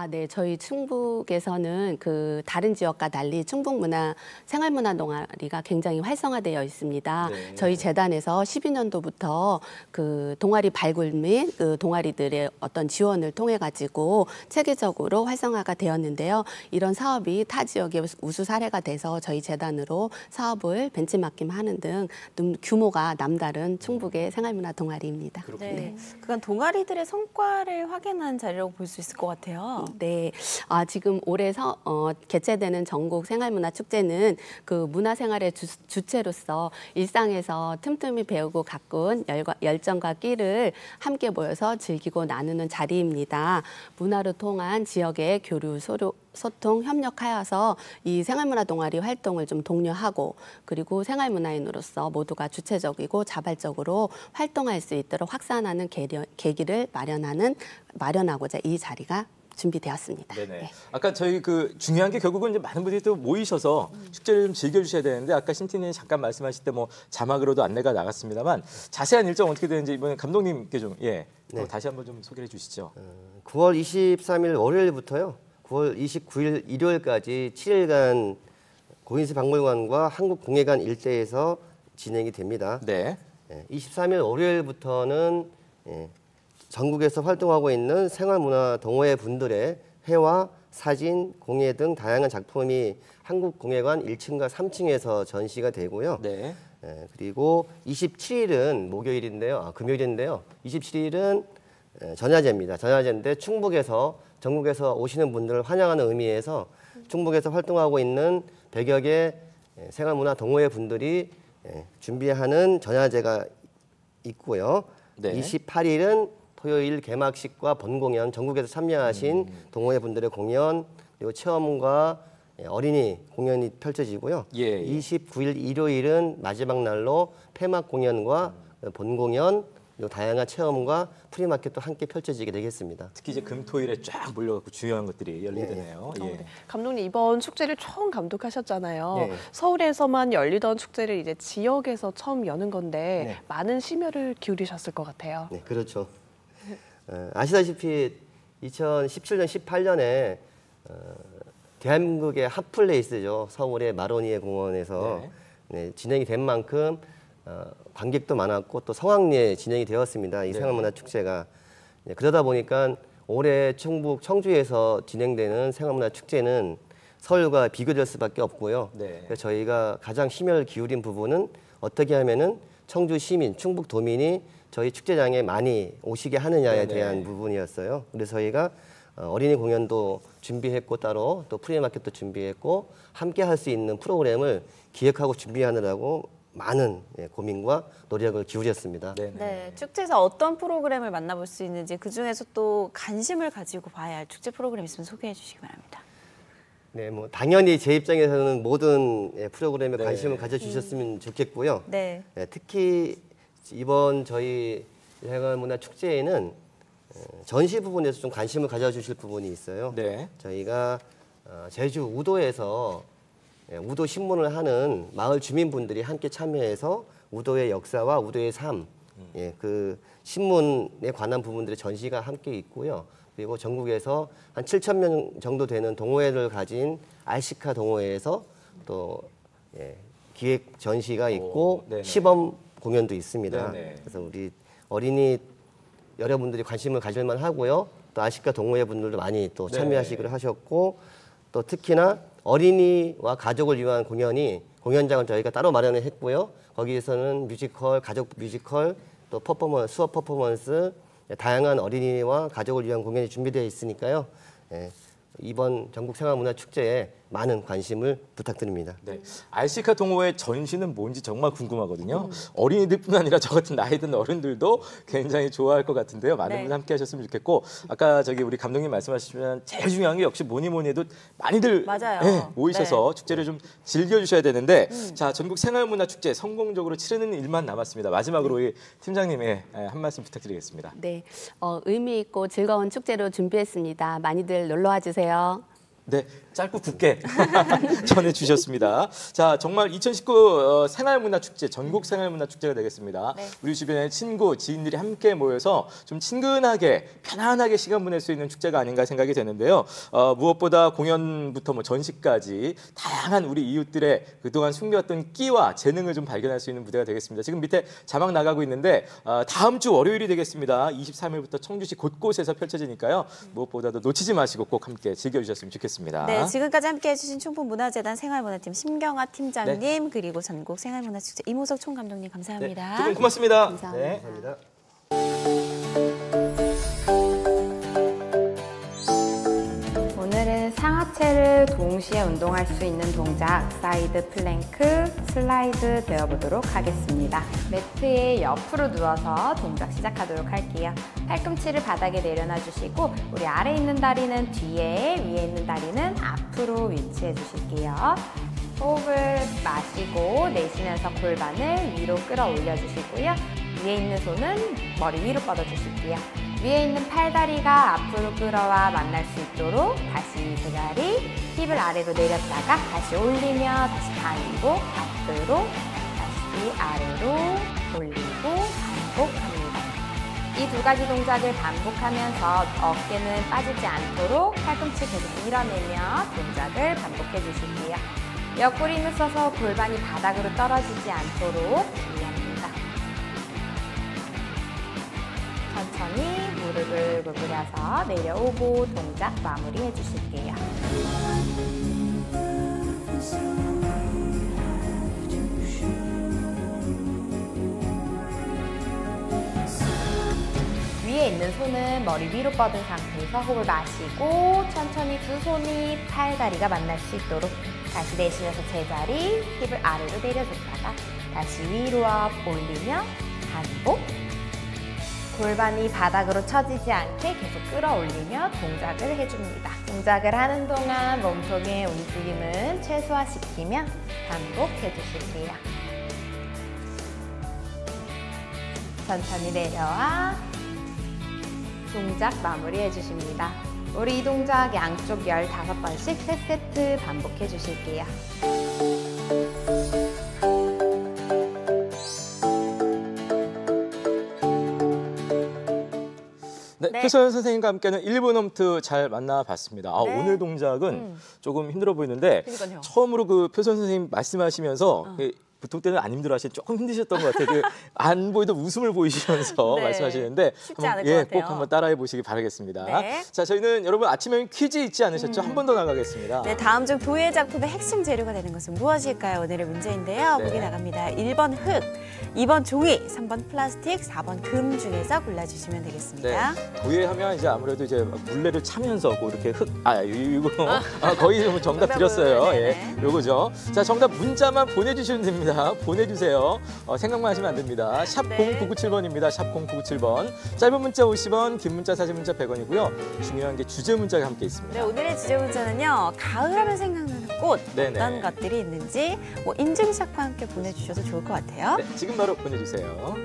네, 저희 충북에서는 그 다른 지역과 달리 충북문화 생활문화 동아리가 굉장히 활성화되어 있습니다. 저희 재단에서 12년도부터 그 동아리 발굴 및 그 동아리들의 어떤 지원을 통해 가지고 체계적으로 활성화가 되었는데요. 이런 사업이 타 지역의 우수 사례가 돼서 저희 재단으로 사업을 벤치마킹하는 등 규모가 남다른 충북의 생활문화 동아리입니다. 네, 그건 동아리들의 성과를 확인한 자리라고 볼 수 있을 것 같아요. 네, 지금 올해 개최되는 전국 생활문화 축제는 그 문화생활의 주체로서 일상에서 틈틈이 배우고 가꾼 열정과 끼를 함께 모여서 즐기고 나누는 자리입니다. 문화를 통한 지역의 교류, 소통, 협력하여서 이 생활문화 동아리 활동을 좀 독려하고 그리고 생활문화인으로서 모두가 주체적이고 자발적으로 활동할 수 있도록 확산하는 계기를 마련하고자 이 자리가 준비되었습니다. 네네. 네. 아까 저희 그 중요한 게 결국은 이제 많은 분들이 또 모이셔서 축제를 좀 즐겨주셔야 되는데 아까 신티님 잠깐 말씀하실 때 뭐 자막으로도 안내가 나갔습니다만 자세한 일정 어떻게 되는지 이번에 감독님께 좀 다시 한번 좀 소개해 주시죠. 9월 23일 월요일부터요. 9월 29일 일요일까지 7일간 고인수 박물관과 한국공예관 일대에서 진행이 됩니다. 23일 월요일부터는 전국에서 활동하고 있는 생활문화 동호회 분들의 회화, 사진, 공예 등 다양한 작품이 한국공예관 1층과 3층에서 전시가 되고요. 그리고 27일은 목요일인데요. 금요일인데요. 27일은 전야제입니다. 전야제인데 전국에서 오시는 분들을 환영하는 의미에서 충북에서 활동하고 있는 100여 개 생활문화 동호회 분들이 준비하는 전야제가 있고요. 네. 28일은 토요일 개막식과 본공연, 전국에서 참여하신 동호회 분들의 공연, 그리고 체험과 어린이 공연이 펼쳐지고요. 29일 일요일은 마지막 날로 폐막 공연과 본공연, 그리고 다양한 체험과 프리마켓도 함께 펼쳐지게 되겠습니다. 특히 이제 금토일에 쫙 몰려갖고 중요한 것들이 열리게 되네요. 예. 감독님 이번 축제를 처음 감독하셨잖아요. 네. 서울에서만 열리던 축제를 이제 지역에서 처음 여는 건데 많은 심혈을 기울이셨을 것 같아요. 네, 그렇죠. 아시다시피 2017년, 18년에 대한민국의 핫플레이스죠. 서울의 마로니에 공원에서 진행이 된 만큼 관객도 많았고 또 성황리에 진행이 되었습니다. 이 생활문화축제가. 그러다 보니까 올해 충북 청주에서 진행되는 생활문화축제는 서울과 비교될 수밖에 없고요. 그래서 저희가 가장 힘을 기울인 부분은 어떻게 하면은 청주 시민, 충북 도민이 저희 축제장에 많이 오시게 하느냐에 대한 부분이었어요. 그래서 저희가 어린이 공연도 준비했고 따로 또 프리마켓도 준비했고 함께 할 수 있는 프로그램을 기획하고 준비하느라고 많은 고민과 노력을 기울였습니다. 네, 축제에서 어떤 프로그램을 만나볼 수 있는지 그중에서 또 관심을 가지고 봐야 할 축제 프로그램 있으면 소개해 주시기 바랍니다. 네, 뭐 당연히 제 입장에서는 모든 프로그램에 관심을 가져주셨으면 좋겠고요. 특히 이번 저희 생활문화축제에는 전시 부분에서 좀 관심을 가져주실 부분이 있어요. 저희가 제주 우도에서 우도 신문을 하는 마을 주민분들이 함께 참여해서 우도의 역사와 우도의 삶, 그 신문에 관한 부분들의 전시가 함께 있고요. 그리고 전국에서 한 7,000명 정도 되는 동호회를 가진 알시카 동호회에서 또 기획 전시가 있고 시범 공연도 있습니다. 그래서 우리 어린이 여러분들이 관심을 가질만 하고요. 또 아시카 동호회 분들도 많이 또 참여하시기로 하셨고 또 특히나 어린이와 가족을 위한 공연장을 저희가 따로 마련을 했고요. 거기에서는 뮤지컬, 가족 뮤지컬, 또 퍼포먼스, 수업 퍼포먼스, 다양한 어린이와 가족을 위한 공연이 준비되어 있으니까요. 이번 전국생활문화축제에 많은 관심을 부탁드립니다. 알시카 동호회 전시는 뭔지 정말 궁금하거든요. 어린이들뿐 아니라 저 같은 나이 든 어른들도 굉장히 좋아할 것 같은데요. 많은 분 함께 하셨으면 좋겠고 아까 우리 감독님 말씀하시면 제일 중요한 게 역시 뭐니 해도 많이들 모이셔서 축제를 좀 즐겨주셔야 되는데 자, 전국생활문화축제 성공적으로 치르는 일만 남았습니다. 마지막으로 우리 팀장님의 한 말씀 부탁드리겠습니다. 네, 의미 있고 즐거운 축제로 준비했습니다. 많이들 놀러와 주세요. 네, 짧고 굵게 전해주셨습니다. 자, 정말 2019 생활문화축제, 전국 생활문화축제가 되겠습니다. 우리 주변의 친구, 지인들이 함께 모여서 좀 친근하게, 편안하게 시간 보낼 수 있는 축제가 아닌가 생각이 되는데요. 무엇보다 공연부터 뭐 전시까지 다양한 우리 이웃들의 그동안 숨겨왔던 끼와 재능을 좀 발견할 수 있는 무대가 되겠습니다. 지금 밑에 자막 나가고 있는데 다음 주 월요일이 되겠습니다. 23일부터 청주시 곳곳에서 펼쳐지니까요. 무엇보다도 놓치지 마시고 꼭 함께 즐겨주셨으면 좋겠습니다. 네, 지금까지 함께해 주신 충북문화재단 생활문화팀 심경아 팀장님 그리고 전국 생활문화축제 이모석 총감독님 감사합니다. 두 분 고맙습니다. 감사합니다. 감사합니다. 오늘은 상하체를 동시에 운동할 수 있는 동작 사이드 플랭크, 슬라이드 배워보도록 하겠습니다. 매트에 옆으로 누워서 동작 시작하도록 할게요. 팔꿈치를 바닥에 내려놔 주시고 우리 아래에 있는 다리는 뒤에, 위에 있는 다리는 앞으로 위치해 주실게요. 호흡을 마시고 내쉬면서 골반을 위로 끌어올려 주시고요. 위에 있는 손은 머리 위로 뻗어 주실게요. 위에 있는 팔다리가 앞으로 끌어와 만날 수 있도록 다시 두 다리 힙을 아래로 내렸다가 다시 올리며 다시 당기고 앞으로 다시 아래로 올리고 반복합니다. 이 두 가지 동작을 반복하면서 어깨는 빠지지 않도록 팔꿈치 계속 밀어내며 동작을 반복해 주실게요. 옆구리 힘을 써서 골반이 바닥으로 떨어지지 않도록 주의합니다. 천천히 무릎을 구부려서 내려오고 동작 마무리해 주실게요. 있는 손은 머리 위로 뻗은 상태에서 호흡을 마시고 천천히 두 손이 팔다리가 만날 수 있도록 다시 내쉬면서 제자리, 힙을 아래로 내려줬다가 다시 위로 업 올리며 반복. 골반이 바닥으로 처지지 않게 계속 끌어올리며 동작을 해줍니다. 동작을 하는 동안 몸통의 움직임은 최소화시키며 반복해주실게요. 천천히 내려와 동작 마무리해 주십니다. 우리 이 동작 양쪽 15번씩 3세트 반복해 주실게요. 네, 표소연 선생님과 함께하는 1분 홈트 잘 만나봤습니다. 아, 네. 오늘 동작은 조금 힘들어 보이는데 그러니까요. 처음으로 그 표소연 선생님 말씀하시면서 보통 때는 안 힘들어하시는 조금 힘드셨던 것 같아요. 안 보이도 웃음을 보이시면서 네. 말씀하시는데 쉽지 않을 것 같아요. 꼭 한번 따라해 보시기 바라겠습니다. 네. 자, 저희는 여러분 아침에 퀴즈 잊지 않으셨죠? 한 번 더 나가겠습니다. 네, 다음 중 도예 작품의 핵심 재료가 되는 것은 무엇일까요? 오늘의 문제인데요. 네. 보기 나갑니다. 1번 흙, 2번 종이, 3번 플라스틱, 4번 금 중에서 골라주시면 되겠습니다. 네. 도예하면 이제 아무래도 이제 물레를 차면서 뭐 이렇게 이거 거의 좀 정답 드렸어요. 예, 요거죠. 자, 정답 문자만 보내주시면 됩니다. 보내주세요. 생각만 하시면 안 됩니다. 샵 0997번입니다. 샵 0997번. 짧은 문자 50원, 긴 문자 사진 문자 100원이고요. 중요한 게 주제 문자가 함께 있습니다. 네, 오늘의 주제 문자는요. 가을하면 생각나는 꽃 네네. 어떤 것들이 있는지 인증샷과 함께 보내주셔서 좋을 것 같아요. 네, 지금 바로 보내주세요.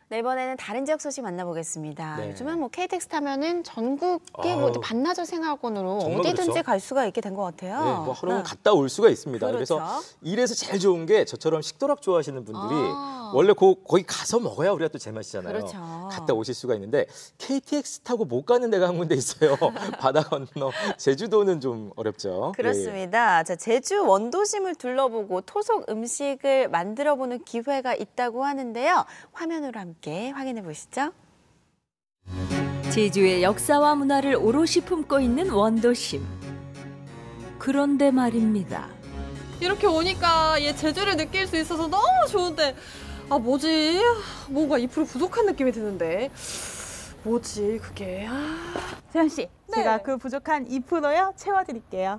네, 이번에는 다른 지역 소식 만나보겠습니다. 네. 요즘은 KTX 타면은 전국의 반나절 생활권으로 정말 어디든지 그렇죠. 갈 수가 있게 된 것 같아요. 네, 뭐 하루는 갔다 올 수가 있습니다. 그렇죠. 그래서 이래서 제일 좋은 게 저처럼 식도락 좋아하시는 분들이 원래 거기 가서 먹어야 우리가 또 제맛이잖아요. 그렇죠. 갔다 오실 수가 있는데 KTX 타고 못 가는 데가 한 군데 있어요. 바다 건너 제주도는 좀 어렵죠. 그렇습니다. 자, 제주 원도심을 둘러보고 토속 음식을 만들어보는 기회가 있다고 하는데요. 화면으로 함께 확인해 보시죠. 제주의 역사와 문화를 오롯이 품고 있는 원도심. 그런데 말입니다. 이렇게 오니까 얘 제주를 느낄 수 있어서 너무 좋은데 뭐지? 뭔가 2% 부족한 느낌이 드는데 뭐지 그게? 세연 씨, 제가 그 부족한 2%요 채워드릴게요.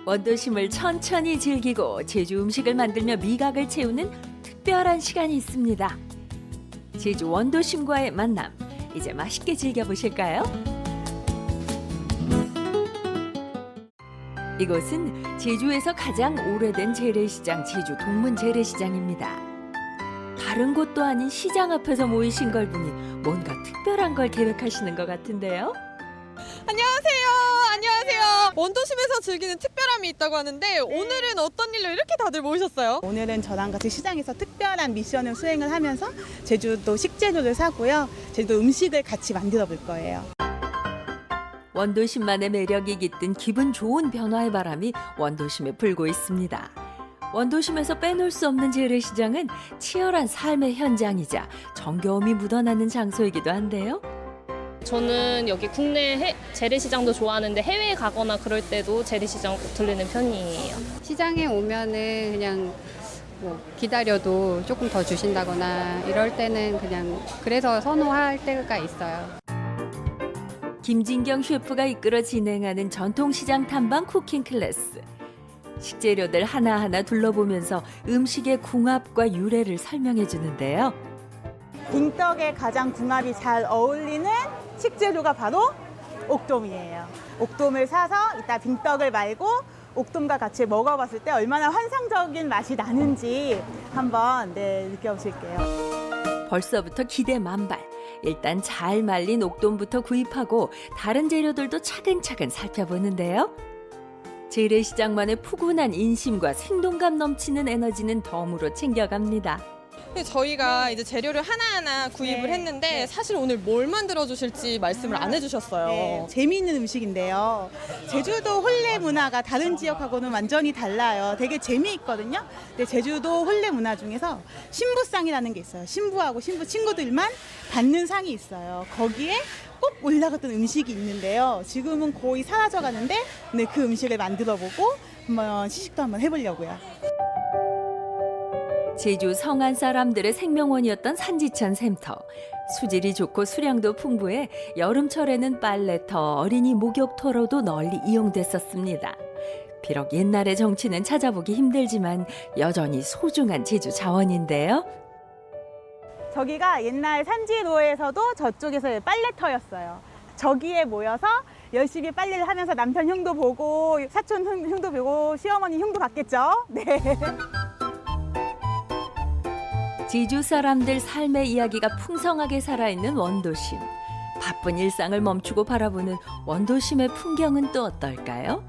원도심을 천천히 즐기고 제주 음식을 만들며 미각을 채우는 특별한 시간이 있습니다. 제주 원도심과의 만남, 이제 맛있게 즐겨보실까요? 이곳은 제주에서 가장 오래된 재래시장 제주 동문재래시장입니다. 다른 곳도 아닌 시장 앞에서 모이신 걸 보니 뭔가 특별한 걸 계획하시는 것 같은데요. 안녕하세요. 원도심에서 즐기는 특별함이 있다고 하는데 오늘은 어떤 일로 이렇게 다들 모이셨어요? 오늘은 저랑 같이 시장에서 특별한 미션을 수행을 하면서 제주도 식재료를 사고요. 제주도 음식을 같이 만들어 볼 거예요. 원도심만의 매력이 깃든 기분 좋은 변화의 바람이 원도심에 불고 있습니다. 원도심에서 빼놓을 수 없는 재래시장은 치열한 삶의 현장이자 정겨움이 묻어나는 장소이기도 한데요. 저는 여기 국내 재래시장도 좋아하는데 해외에 가거나 그럴 때도 재래시장 꼭 들르는 편이에요. 시장에 오면은 그냥 기다려도 조금 더 주신다거나 이럴 때는 그냥 그래서 선호할 때가 있어요. 김진경 셰프가 이끌어 진행하는 전통시장 탐방 쿠킹 클래스. 식재료들 하나하나 둘러보면서 음식의 궁합과 유래를 설명해 주는데요. 빙떡에 가장 궁합이 잘 어울리는 식재료가 바로 옥돔이에요. 옥돔을 사서 이따 빙떡을 말고 옥돔과 같이 먹어봤을 때 얼마나 환상적인 맛이 나는지 한번 느껴보실게요. 벌써부터 기대 만발. 일단 잘 말린 옥돔부터 구입하고 다른 재료들도 차근차근 살펴보는데요. 재래시장만의 푸근한 인심과 생동감 넘치는 에너지는 덤으로 챙겨갑니다. 저희가 이제 재료를 하나하나 구입을 했는데 사실 오늘 뭘 만들어 주실지 말씀을 안 해주셨어요. 네, 재미있는 음식인데요. 제주도 혼례 문화가 다른 지역하고는 완전히 달라요. 되게 재미있거든요. 근데 제주도 혼례 문화 중에서 신부상이라는 게 있어요. 신부하고 신부 친구들만 받는 상이 있어요. 거기에 꼭 올라갔던 음식이 있는데요. 지금은 거의 사라져 가는데 네, 그 음식을 만들어 보고 한번 시식도 한번 해보려고요. 제주 성안 사람들의 생명원이었던 산지천 샘터. 수질이 좋고 수량도 풍부해 여름철에는 빨래터, 어린이 목욕터로도 널리 이용됐었습니다. 비록 옛날의 정치는 찾아보기 힘들지만 여전히 소중한 제주 자원인데요. 저기가 옛날 산지로에서도 저쪽에서 빨래터였어요. 저기에 모여서 열심히 빨래를 하면서 남편 흉도 보고 사촌 흉도 보고 시어머니 흉도 봤겠죠. 네. 제주 사람들 삶의 이야기가 풍성하게 살아있는 원도심. 바쁜 일상을 멈추고 바라보는 원도심의 풍경은 또 어떨까요?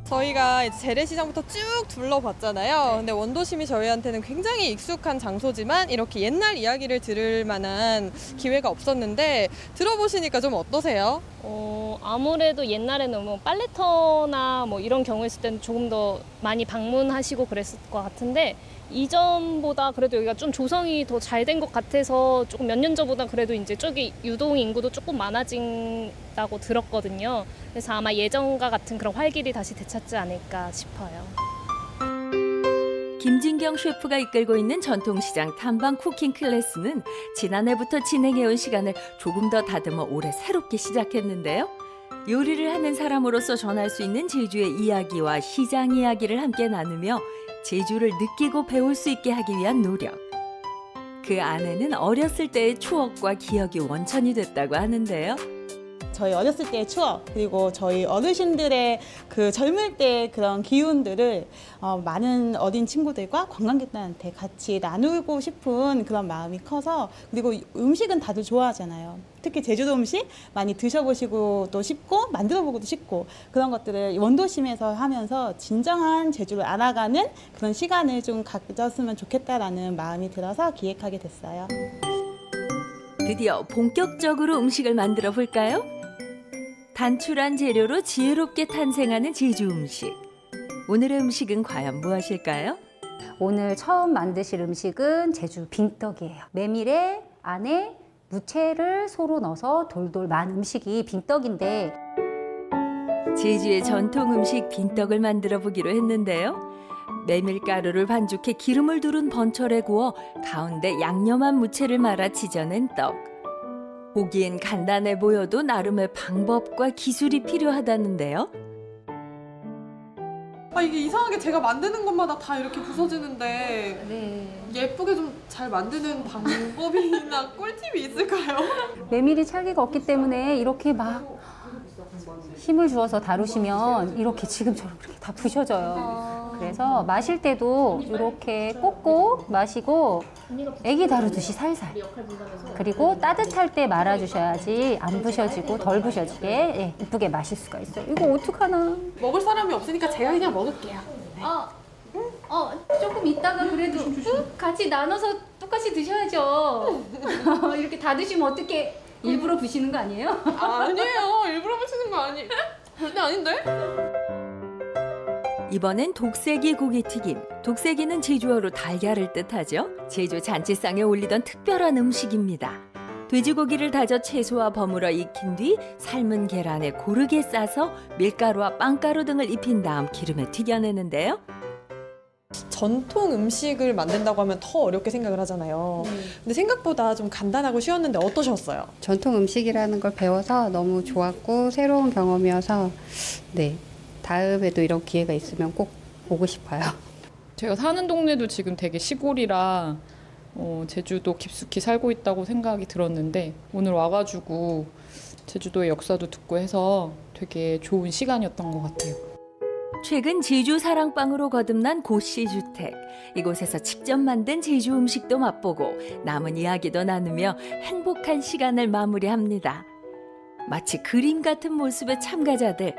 저희가 이제 재래시장부터 쭉 둘러봤잖아요. 근데 원도심이 저희한테는 굉장히 익숙한 장소지만 이렇게 옛날 이야기를 들을 만한 기회가 없었는데 들어보시니까 좀 어떠세요? 아무래도 옛날에는 뭐 빨래터나 뭐 이런 경우였을 때는 조금 더 많이 방문하시고 그랬을 것 같은데 이전보다 그래도 여기가 좀 조성이 더 잘 된 것 같아서 조금 몇 년 전보다 그래도 이제 저기 유동 인구도 조금 많아진다고 들었거든요. 그래서 아마 예전과 같은 그런 활기를 다시 되찾지 않을까 싶어요. 김진경 셰프가 이끌고 있는 전통시장 탐방 쿠킹 클래스는 지난해부터 진행해온 시간을 조금 더 다듬어 올해 새롭게 시작했는데요. 요리를 하는 사람으로서 전할 수 있는 제주의 이야기와 시장 이야기를 함께 나누며 제주를 느끼고 배울 수 있게 하기 위한 노력. 그 안에는 어렸을 때의 추억과 기억이 원천이 됐다고 하는데요. 저희 어렸을 때의 추억 그리고 저희 어르신들의 그 젊을 때의 그런 기운들을 많은 어린 친구들과 관광객들한테 같이 나누고 싶은 그런 마음이 커서 그리고 음식은 다들 좋아하잖아요. 특히 제주도 음식 많이 드셔보시고 또 싶고 만들어보고도 싶고 그런 것들을 원도심에서 하면서 진정한 제주를 알아가는 그런 시간을 좀 가졌으면 좋겠다라는 마음이 들어서 기획하게 됐어요. 드디어 본격적으로 음식을 만들어 볼까요? 단출한 재료로 지혜롭게 탄생하는 제주 음식. 오늘의 음식은 과연 무엇일까요? 오늘 처음 만드실 음식은 제주 빙떡이에요. 메밀에 안에 무채를 소로 넣어서 돌돌 만 음식이 빙떡인데 제주의 전통 음식 빙떡을 만들어 보기로 했는데요. 메밀가루를 반죽해 기름을 두른 번철에 구워 가운데 양념한 무채를 말아 지져낸 떡. 보기엔 간단해 보여도 나름의 방법과 기술이 필요하다는데요. 이게 이상하게 제가 만드는 것마다 다 이렇게 부서지는데 예쁘게 좀 잘 만드는 방법이나 꿀팁이 있을까요? 메밀이 찰기가 없기 때문에 이렇게 막 힘을 주어서 다루시면 이렇게 지금처럼 이렇게 다 부셔져요. 그래서 마실 때도 이렇게 꼭꼭 마시고 애기 다루듯이 살살. 그리고 따뜻할 때 말아주셔야지 안 부셔지고 덜 부셔지게 이쁘게 마실 수가 있어요. 이거 어떡하나. 먹을 사람이 없으니까 제가 그냥 먹을게요. 네. 조금 있다가 그래도 같이 나눠서 똑같이 드셔야죠. 이렇게 다 드시면 어떻게 일부러 부시는 거 아니에요? 아니에요. 일부러 부시는 거 절대 아닌데? 이번엔 독세기 고기튀김. 독세기는 제주어로 달걀을 뜻하죠. 제주 잔치상에 올리던 특별한 음식입니다. 돼지고기를 다져 채소와 버무려 익힌 뒤 삶은 계란에 고르게 싸서 밀가루와 빵가루 등을 입힌 다음 기름에 튀겨내는데요. 전통 음식을 만든다고 하면 더 어렵게 생각을 하잖아요. 근데 생각보다 좀 간단하고 쉬웠는데 어떠셨어요? 전통 음식이라는 걸 배워서 너무 좋았고 새로운 경험이어서 다음에도 이런 기회가 있으면 꼭 보고 싶어요. 제가 사는 동네도 지금 되게 시골이라 제주도 깊숙이 살고 있다고 생각이 들었는데 오늘 와가지고 제주도의 역사도 듣고 해서 되게 좋은 시간이었던 것 같아요. 최근 제주 사랑방으로 거듭난 고씨주택. 이곳에서 직접 만든 제주 음식도 맛보고 남은 이야기도 나누며 행복한 시간을 마무리합니다. 마치 그림 같은 모습의 참가자들.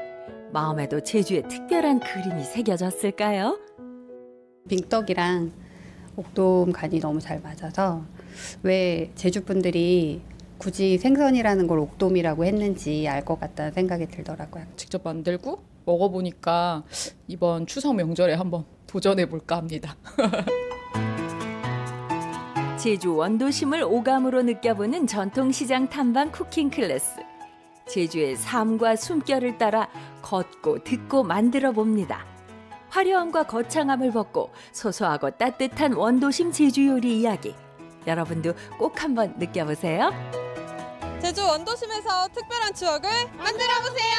마음에도 제주의 특별한 그림이 새겨졌을까요? 빙떡이랑 옥돔 간이 너무 잘 맞아서 왜 제주 분들이 굳이 생선이라는 걸 옥돔이라고 했는지 알 것 같다는 생각이 들더라고요. 직접 만들고 먹어보니까 이번 추석 명절에 한번 도전해볼까 합니다. 제주 원도심을 오감으로 느껴보는 전통시장 탐방 쿠킹 클래스. 제주의 삶과 숨결을 따라 걷고 듣고 만들어 봅니다. 화려함과 거창함을 벗고 소소하고 따뜻한 원도심 제주 요리 이야기. 여러분도 꼭 한번 느껴보세요. 제주 원도심에서 특별한 추억을 만들어보세요.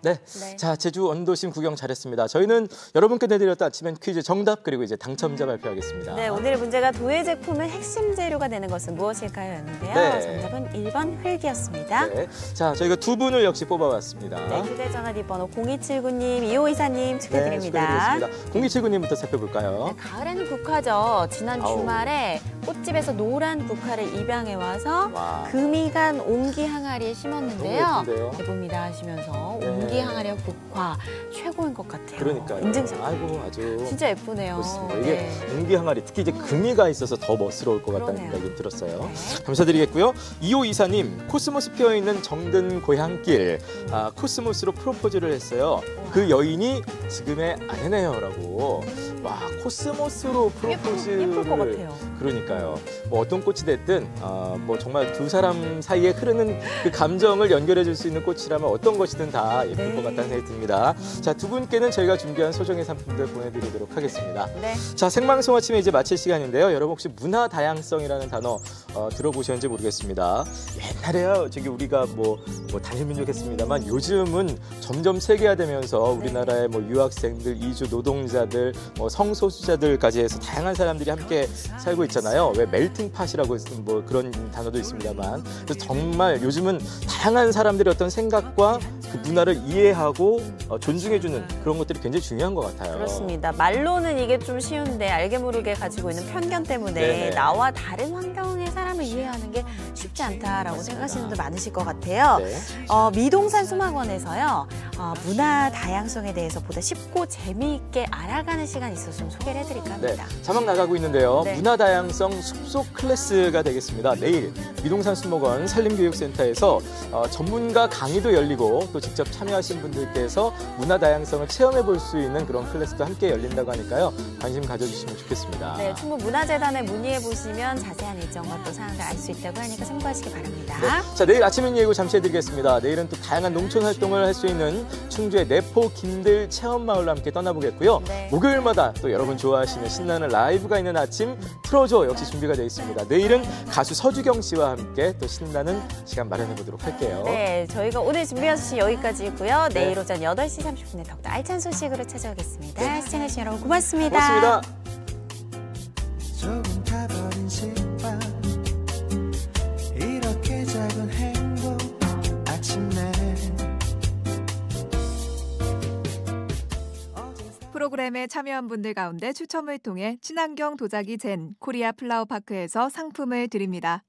네. 자, 제주 원도심 구경 잘했습니다. 저희는 여러분께 내드렸던 아침엔 퀴즈 정답 그리고 이제 당첨자 발표하겠습니다. 네, 오늘의 문제가 도예 제품의 핵심 재료가 되는 것은 무엇일까요? 였는데요. 네. 정답은 1번 흙이었습니다. 네. 자, 저희가 두 분을 역시 뽑아봤습니다. 네, 휴대전화 뒷번호 0279님, 2524님 축하드립니다. 네, 축하드리겠습니다. 0279님부터 살펴볼까요? 네, 가을에는 국화죠. 지난 주말에 꽃집에서 노란 국화를 입양해 와서 금이간 옹기 항아리에 심었는데요. 너무 예쁜데요? 예쁩니다 하시면서 네. 옹기 항아리와 국화 최고인 것 같아요. 그러니까요. 인증샷. 아이고, 아주 진짜 예쁘네요. 그렇습니다. 이게 옹기 항아리, 특히 이제 금이가 있어서 더 멋스러울 것 같다는 생각이 들었어요. 감사드리겠고요. 2524님, 코스모스 피어있는 정든 고향길. 코스모스로 프로포즈를 했어요. 그 여인이 지금의 아내네요라고. 와, 코스모스로 프로포즈를. 예쁠 것 같아요. 그러니까요. 뭐 어떤 꽃이 됐든 뭐 정말 두 사람 사이에 흐르는 그 감정을 연결해 줄 수 있는 꽃이라면 어떤 것이든 다 예쁠 것 같다는 생각이 듭니다. 자, 두 분께는 저희가 준비한 소정의 상품들 보내드리도록 하겠습니다. 네. 자, 생방송 아침에 이제 마칠 시간인데요. 여러분 혹시 문화 다양성이라는 단어 들어보셨는지 모르겠습니다. 옛날에야 저기 우리가 뭐 단일민족했습니다만 요즘은 점점 세계화되면서 우리나라의 뭐 유학생들, 이주 노동자들, 뭐 성소수자들까지 해서 다양한 사람들이 함께 살고 있잖아요. 왜 멜팅팟이라고 뭐 그런 단어도 있습니다만. 그래서 정말 요즘은 다양한 사람들의 어떤 생각과 그 문화를 이해하고 존중해주는 그런 것들이 굉장히 중요한 것 같아요. 그렇습니다. 말로는 이게 좀 쉬운데 알게 모르게 가지고 있는 편견 때문에 네네. 나와 다른 환경의 사람을 이해하는 게 쉽지 않다라고 생각하시는 분들 많으실 것 같아요. 네. 미동산 수막원에서요. 문화 다양성에 대해서 보다 쉽고 재미있게 알아가는 시간이 있어서 좀 소개를 해드릴까 합니다. 네, 자막 나가고 있는데요. 네. 문화 다양성 숲속 클래스가 되겠습니다. 내일 미동산 수목원 산림교육센터에서 전문가 강의도 열리고 또 직접 참여하신 분들께서 문화 다양성을 체험해 볼 수 있는 그런 클래스도 함께 열린다고 하니까요. 관심 가져주시면 좋겠습니다. 네, 충북문화재단에 문의해 보시면 자세한 일정과 또 사항을 알 수 있다고 하니까 참고하시기 바랍니다. 네. 자, 내일 아침엔 예고 잠시 해드리겠습니다. 내일은 또 다양한 농촌 활동을 할 수 있는 충주의 내포 김들 체험마을로 함께 떠나보겠고요. 네. 목요일마다 또 여러분 좋아하시는 신나는 라이브가 있는 아침 틀어줘 역시 준비가 되어 있습니다. 내일은 가수 서주경 씨와 함께 또 신나는 시간 마련해 보도록 할게요. 네, 저희가 오늘 준비한 소식 여기까지고요. 네. 내일 오전 8시 30분에 더욱더 알찬 소식으로 찾아오겠습니다. 시청해주신 여러분 고맙습니다. 고맙습니다. 조금 타버린 습관 이렇게 작은 행복 아침에 프로그램에 참여한 분들 가운데 추첨을 통해 친환경 도자기 젠 코리아 플라워파크에서 상품을 드립니다.